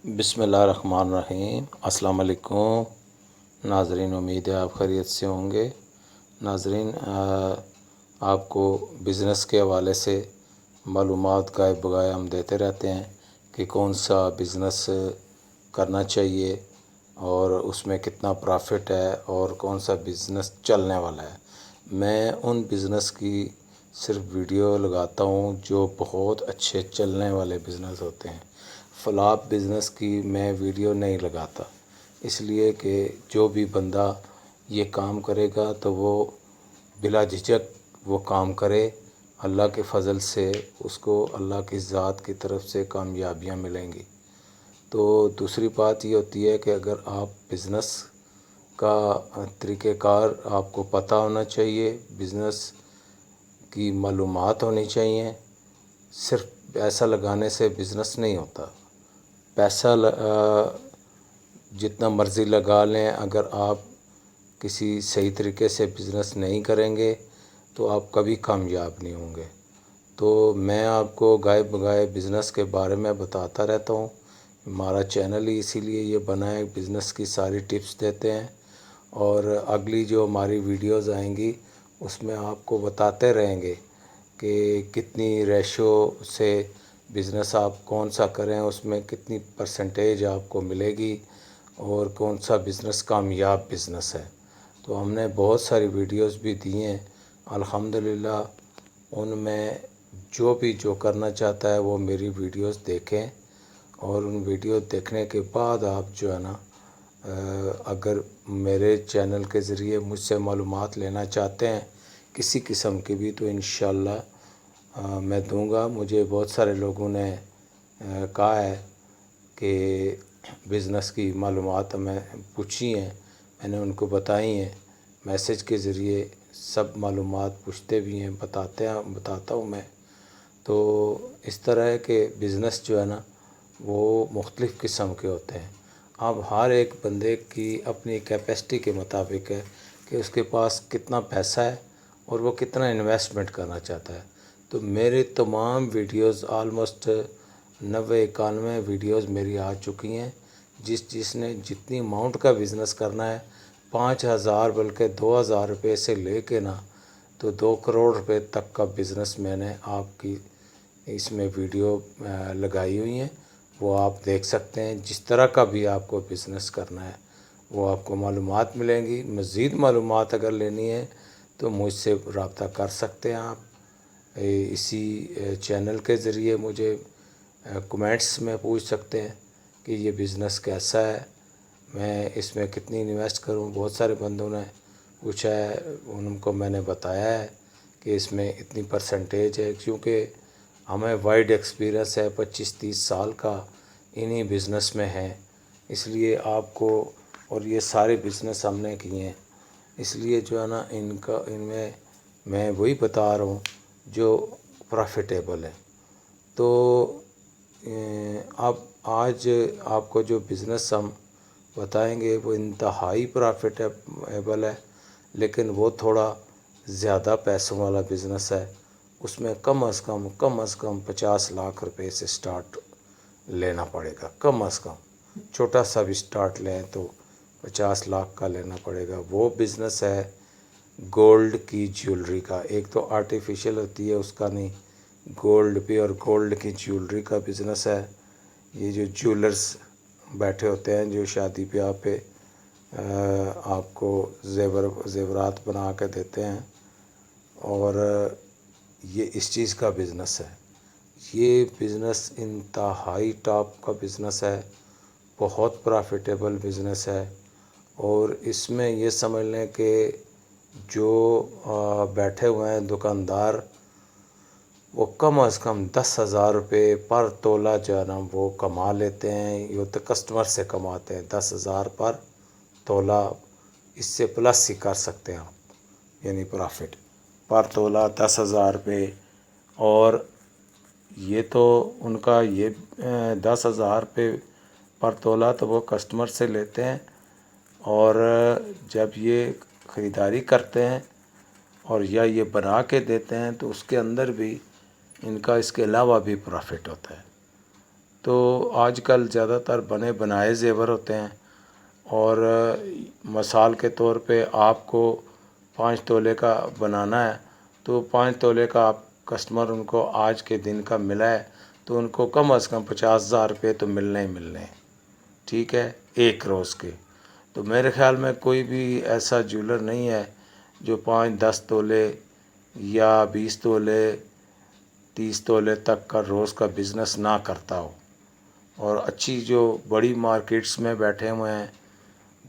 بسم اللہ الرحمن الرحیم۔ السلام علیکم ناظرین، امید ہے آپ خیریت سے ہوں گے۔ ناظرین، آپ کو بزنس کے حوالے سے معلومات گائے بگائے ہم دیتے رہتے ہیں کہ کون سا بزنس کرنا چاہیے اور اس میں کتنا پرافٹ ہے اور کون سا بزنس چلنے والا ہے۔ میں ان بزنس کی صرف ویڈیو لگاتا ہوں جو بہت اچھے چلنے والے بزنس ہوتے ہیں۔ فلاپ بزنس کی میں ویڈیو نہیں لگاتا، اس لیے کہ جو بھی بندہ یہ کام کرے گا تو وہ بلا جھجک وہ کام کرے، اللہ کے فضل سے اس کو اللہ کی ذات کی طرف سے کامیابیاں ملیں گی۔ تو دوسری بات یہ ہوتی ہے کہ اگر آپ بزنس کا طریقہ کار آپ کو پتہ ہونا چاہیے، بزنس کی معلومات ہونی چاہیے۔ صرف پیسہ لگانے سے بزنس نہیں ہوتا۔ پیسہ جتنا مرضی لگا لیں، اگر آپ کسی صحیح طریقے سے بزنس نہیں کریں گے تو آپ کبھی کامیاب نہیں ہوں گے۔ تو میں آپ کو گائے بگائے بزنس کے بارے میں بتاتا رہتا ہوں۔ ہمارا چینل ہی اسی لیے یہ بنا ہے، بزنس کی ساری ٹپس دیتے ہیں، اور اگلی جو ہماری ویڈیوز آئیں گی اس میں آپ کو بتاتے رہیں گے کہ کتنی ریشو سے بزنس آپ کون سا کریں، اس میں کتنی پرسنٹیج آپ کو ملے گی اور کون سا بزنس کامیاب بزنس ہے۔ تو ہم نے بہت ساری ویڈیوز بھی دی ہیں الحمدللہ، ان میں جو کرنا چاہتا ہے وہ میری ویڈیوز دیکھیں، اور ان ویڈیو دیکھنے کے بعد آپ جو ہے نا اگر میرے چینل کے ذریعے مجھ سے معلومات لینا چاہتے ہیں کسی قسم کی بھی تو انشاءاللہ میں دوں گا۔ مجھے بہت سارے لوگوں نے کہا ہے کہ بزنس کی معلومات ہمیں پوچھی ہیں، میں نے ان کو بتائی ہیں، میسیج کے ذریعے سب معلومات پوچھتے بھی ہیں، بتاتا ہوں میں۔ تو اس طرح ہے کہ بزنس جو ہے نا وہ مختلف قسم کے ہوتے ہیں۔ اب ہر ایک بندے کی اپنی کیپیسٹی کے مطابق ہے کہ اس کے پاس کتنا پیسہ ہے اور وہ کتنا انویسٹمنٹ کرنا چاہتا ہے۔ تو میرے تمام ویڈیوز آلموسٹ 90-91 ویڈیوز میری آ چکی ہیں۔ جس نے جتنی اماؤنٹ کا بزنس کرنا ہے، 5,000 بلکہ 2,000 روپے سے لے کے نا تو 2 کروڑ روپے تک کا بزنس میں نے آپ کی اس میں ویڈیو لگائی ہوئی ہیں، وہ آپ دیکھ سکتے ہیں۔ جس طرح کا بھی آپ کو بزنس کرنا ہے وہ آپ کو معلومات ملیں گی۔ مزید معلومات اگر لینی ہے تو مجھ سے رابطہ کر سکتے ہیں آپ، اسی چینل کے ذریعے مجھے کمنٹس میں پوچھ سکتے ہیں کہ یہ بزنس کیسا ہے، میں اس میں کتنی انویسٹ کروں۔ بہت سارے بندوں نے پوچھا ہے، ان کو میں نے بتایا ہے کہ اس میں اتنی پرسنٹیج ہے، کیونکہ ہمیں وائڈ ایکسپیرینس ہے، 25-30 سال کا انہی بزنس میں ہے، اس لیے آپ کو، اور یہ سارے بزنس ہم نے کیے ہیں، اس لیے جو ہے نا ان میں میں وہی بتا رہا ہوں جو پرافیٹیبل ہے۔ تو اب آج آپ کو جو بزنس ہم بتائیں گے وہ انتہائی پرافیٹیبل ہے، لیکن وہ تھوڑا زیادہ پیسوں والا بزنس ہے۔ اس میں کم از کم 50 لاکھ روپے سے سٹارٹ لینا پڑے گا، کم از کم۔ چھوٹا سا بھی سٹارٹ لیں تو 50 لاکھ کا لینا پڑے گا۔ وہ بزنس ہے گولڈ کی جیولری کا۔ ایک تو آرٹیفیشل ہوتی ہے اس کا نہیں، گولڈ پہ، اور گولڈ کی جیولری کا بزنس ہے۔ یہ جو جیولرز بیٹھے ہوتے ہیں جو شادی بیاہ پہ آپ کو زیورات بنا کے دیتے ہیں، اور یہ اس چیز کا بزنس ہے۔ یہ بزنس انتہائی ٹاپ کا بزنس ہے، بہت پرافیٹیبل بزنس ہے، اور اس میں یہ سمجھ لیں کہ جو بیٹھے ہوئے ہیں دکاندار، وہ کم از کم 10,000 روپے پر تولہ جو ہے نا وہ کما لیتے ہیں۔ یہ تو کسٹمر سے کماتے ہیں 10,000 پر تولہ، اس سے پلس ہی کر سکتے ہیں آپ، یعنی پرافٹ پر تولہ 10,000 روپے۔ اور یہ تو ان کا یہ 10,000 روپے پر تولہ تو وہ کسٹمر سے لیتے ہیں، اور جب یہ خریداری کرتے ہیں اور یا یہ بنا کے دیتے ہیں تو اس کے اندر بھی ان کا اس کے علاوہ بھی پرافٹ ہوتا ہے۔ تو آج کل زیادہ تر بنے بنائے زیور ہوتے ہیں، اور مثال کے طور پہ آپ کو 5 تولے کا بنانا ہے تو 5 تولے کا آپ کسٹمر ان کو آج کے دن کا ملا ہے تو ان کو کم از کم 50,000 روپے تو ملنے ہی ملنے ہیں، ٹھیک ہے، ایک روز کے۔ تو میرے خیال میں کوئی بھی ایسا جیولر نہیں ہے جو 5-10 تولے یا 20 تولے 30 تولے تک کا روز کا بزنس نہ کرتا ہو، اور اچھی جو بڑی مارکیٹس میں بیٹھے ہوئے ہیں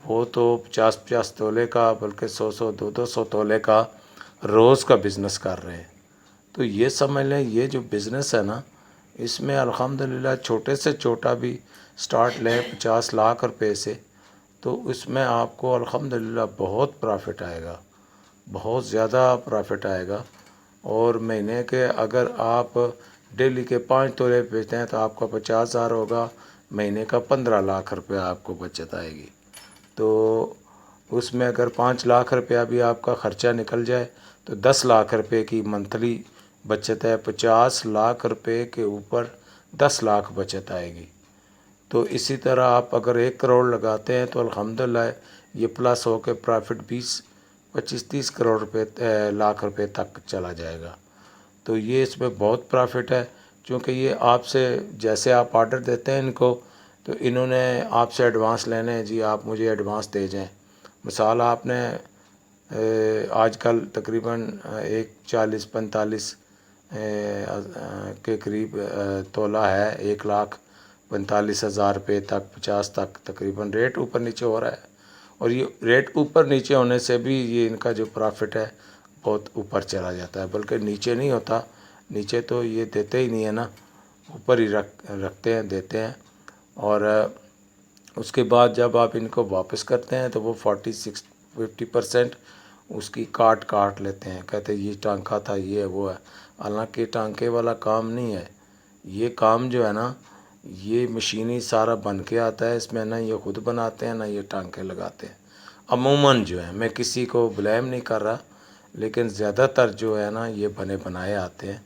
وہ تو 50-50 تولے کا، بلکہ 100-100 200 تولے کا روز کا بزنس کر رہے ہیں۔ تو یہ سمجھ لیں یہ جو بزنس ہے نا، اس میں الحمدللہ چھوٹے سے چھوٹا بھی سٹارٹ لیں 50 لاکھ روپے سے، تو اس میں آپ کو الحمدللہ بہت پرافٹ آئے گا، بہت زیادہ پرافٹ آئے گا۔ اور مہینے کے اگر آپ ڈیلی کے 5 تولے بیچتے ہیں تو آپ کا 50,000 ہوگا، مہینے کا 15 لاکھ روپے آپ کو بچت آئے گی۔ تو اس میں اگر 5 لاکھ روپیہ بھی آپ کا خرچہ نکل جائے تو 10 لاکھ روپے کی منتھلی بچت ہے، 50 لاکھ روپے کے اوپر 10 لاکھ بچت آئے گی۔ تو اسی طرح آپ اگر 1 کروڑ لگاتے ہیں تو الحمدللہ یہ پلس ہو کے پرافٹ 25-30 کروڑ روپے لاکھ روپے تک چلا جائے گا۔ تو یہ اس میں بہت پرافٹ ہے، چونکہ یہ آپ سے جیسے آپ آرڈر دیتے ہیں ان کو تو انہوں نے آپ سے ایڈوانس لینے ہیں، جی آپ مجھے ایڈوانس دے جائیں۔ مثال آپ نے آج کل تقریباً 40-45 کے قریب تولہ ہے، 1,45,000 روپے تک 50 تک تقریباً ریٹ اوپر نیچے ہو رہا ہے، اور یہ ریٹ اوپر نیچے ہونے سے بھی یہ ان کا جو پرافٹ ہے بہت اوپر چلا جاتا ہے، بلکہ نیچے نہیں ہوتا، نیچے تو یہ دیتے ہی نہیں ہے نا، اوپر ہی رکھتے ہیں دیتے ہیں۔ اور اس کے بعد جب آپ ان کو واپس کرتے ہیں تو وہ 50% اس کی کاٹ لیتے ہیں، کہتے ہیں یہ ٹانکا تھا، یہ وہ ہے، حالانکہ ٹانکے والا کام نہیں ہے یہ کام، جو ہے نا یہ مشینی سارا بن کے آتا ہے، اس میں نہ یہ خود بناتے ہیں نہ یہ ٹانکے لگاتے ہیں عموماً، جو ہے میں کسی کو بلیم نہیں کر رہا، لیکن زیادہ تر جو ہے نا یہ بنے بنائے آتے ہیں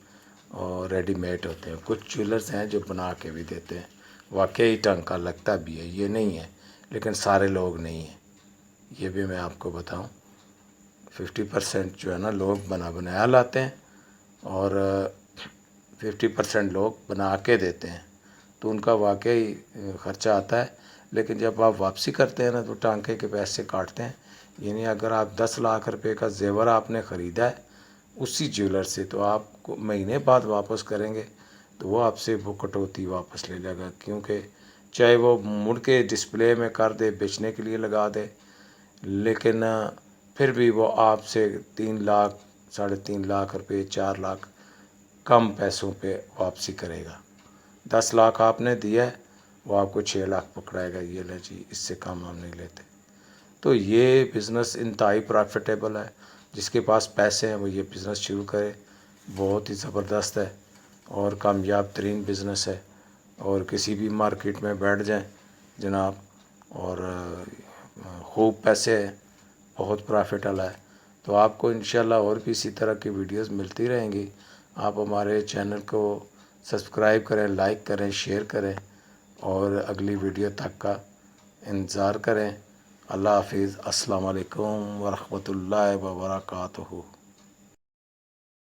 اور ریڈی میڈ ہوتے ہیں۔ کچھ جولرز ہیں جو بنا کے بھی دیتے ہیں، واقعی ٹانکا لگتا بھی ہے، یہ نہیں ہے، لیکن سارے لوگ نہیں ہیں، یہ بھی میں آپ کو بتاؤں۔ 50% جو ہے نا لوگ بنایا لاتے ہیں اور 50% لوگ بنا کے دیتے ہیں، تو ان کا واقعی خرچہ آتا ہے، لیکن جب آپ واپسی کرتے ہیں نا تو ٹانکے کے پیسے کاٹتے ہیں۔ یعنی اگر آپ 10 لاکھ روپے کا زیور آپ نے خریدا ہے اسی جیولر سے، تو آپ کو مہینے بعد واپس کریں گے تو وہ آپ سے وہ کٹوتی واپس لے لے گا، کیونکہ چاہے وہ مڑ کے ڈسپلے میں کر دے، بیچنے کے لیے لگا دے، لیکن پھر بھی وہ آپ سے 3 لاکھ 3.5 لاکھ روپے 4 لاکھ کم پیسوں پہ واپسی کرے گا۔ 10 لاکھ آپ نے دیا ہے وہ آپ کو 6 لاکھ پکڑائے گا، یہ لے جی اس سے کم ہم نہیں لیتے۔ تو یہ بزنس انتہائی پرافٹیبل ہے، جس کے پاس پیسے ہیں وہ یہ بزنس شروع کرے، بہت ہی زبردست ہے اور کامیاب ترین بزنس ہے، اور کسی بھی مارکیٹ میں بیٹھ جائیں جناب، اور خوب پیسے ہیں، بہت پرافٹ والا ہے۔ تو آپ کو انشاءاللہ اور بھی اسی طرح کی ویڈیوز ملتی رہیں گی، آپ ہمارے چینل کو سبسکرائب کریں، لائک کریں، شیئر کریں، اور اگلی ویڈیو تک کا انتظار کریں۔ اللہ حافظ، السلام علیکم ورحمۃ اللہ وبرکاتہ۔